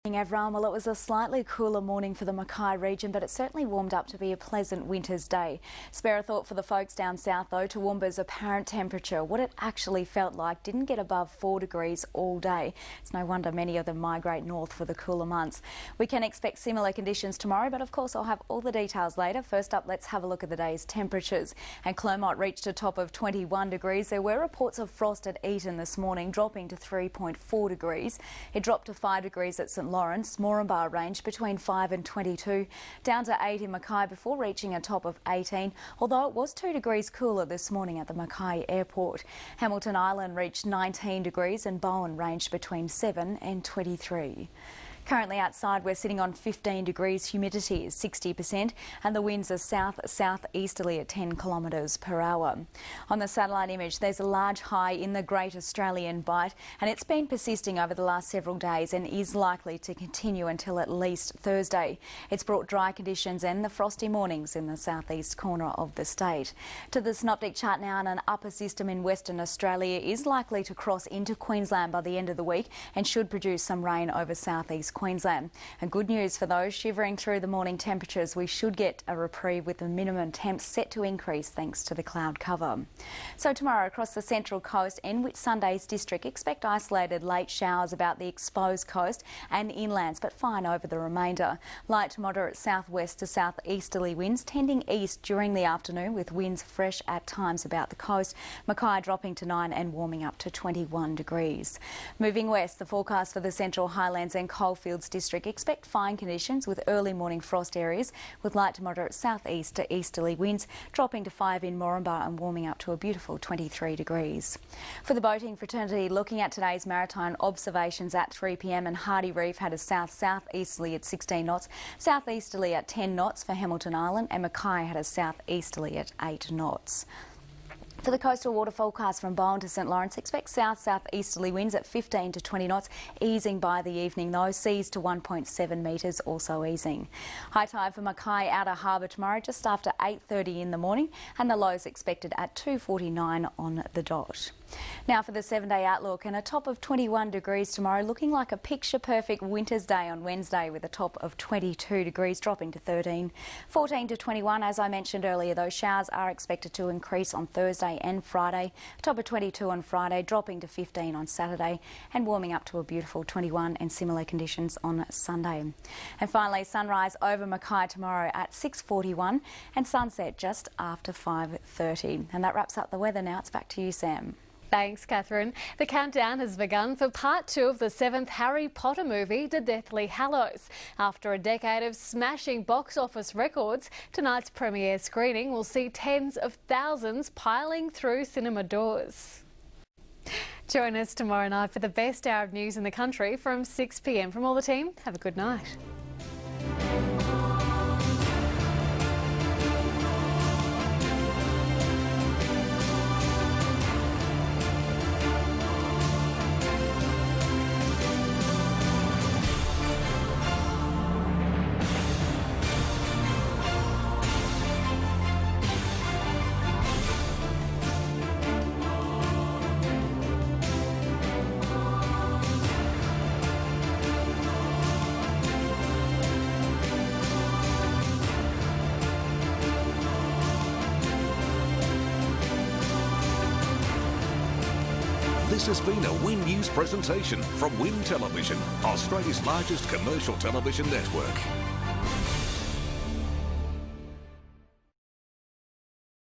Everyone. Well, it was a slightly cooler morning for the Mackay region, but it certainly warmed up to be a pleasant winter's day. Spare a thought for the folks down south though. Toowoomba's apparent temperature, what it actually felt like, didn't get above 4 degrees all day. It's no wonder many of them migrate north for the cooler months. We can expect similar conditions tomorrow, but of course I'll have all the details later. First up, let's have a look at the day's temperatures. And Clermont reached a top of 21 degrees. There were reports of frost at Eton this morning, dropping to 3.4 degrees. It dropped to 5 degrees at St Lawrence. Moranbah ranged between 5 and 22, down to 8 in Mackay before reaching a top of 18, although it was 2 degrees cooler this morning at the Mackay airport. Hamilton Island reached 19 degrees and Bowen ranged between 7 and 23. Currently outside we're sitting on 15 degrees, humidity is 60% and the winds are south-southeasterly at 10 kilometres per hour. On the satellite image there's a large high in the Great Australian Bight and it's been persisting over the last several days and is likely to continue until at least Thursday. It's brought dry conditions and the frosty mornings in the southeast corner of the state. To the synoptic chart now, and an upper system in Western Australia is likely to cross into Queensland by the end of the week and should produce some rain over southeast Queensland. And good news for those shivering through the morning temperatures. We should get a reprieve with the minimum temps set to increase thanks to the cloud cover. So tomorrow across the Central Coast and Whitsundays district, expect isolated late showers about the exposed coast and inlands, but fine over the remainder. Light to moderate southwest to southeasterly winds tending east during the afternoon with winds fresh at times about the coast. Mackay dropping to 9 and warming up to 21 degrees. Moving west, the forecast for the Central Highlands and Coalfields district, expect fine conditions with early morning frost areas with light to moderate southeast to easterly winds, dropping to 5 in Moranbah and warming up to a beautiful 23 degrees. For the boating fraternity, looking at today's maritime observations at 3 p.m, and Hardy Reef had a south-southeasterly at 16 knots, southeasterly at 10 knots for Hamilton Island, and Mackay had a southeasterly at 8 knots. For the coastal water forecast from Bowen to St Lawrence, expect south-southeasterly winds at 15 to 20 knots, easing by the evening though, seas to 1.7 metres, also easing. High tide for Mackay Outer Harbour tomorrow just after 8:30 in the morning, and the lows expected at 2:49 on the dot. Now for the 7-day outlook, and a top of 21 degrees tomorrow, looking like a picture-perfect winter's day on Wednesday with a top of 22 degrees, dropping to 13. 14 to 21, as I mentioned earlier, those showers are expected to increase on Thursday and Friday. Top of 22 on Friday, dropping to 15 on Saturday, and warming up to a beautiful 21, and similar conditions on Sunday. And finally, sunrise over Mackay tomorrow at 6:41 and sunset just after 5:30. And that wraps up the weather. Now it's back to you, Sam. Thanks, Kathryn. The countdown has begun for part 2 of the 7th Harry Potter movie, The Deathly Hallows. After a decade of smashing box office records, tonight's premiere screening will see tens of thousands piling through cinema doors. Join us tomorrow night for the best hour of news in the country from 6 p.m. From all the team, have a good night. This has been a Win News presentation from Win Television, Australia's largest commercial television network.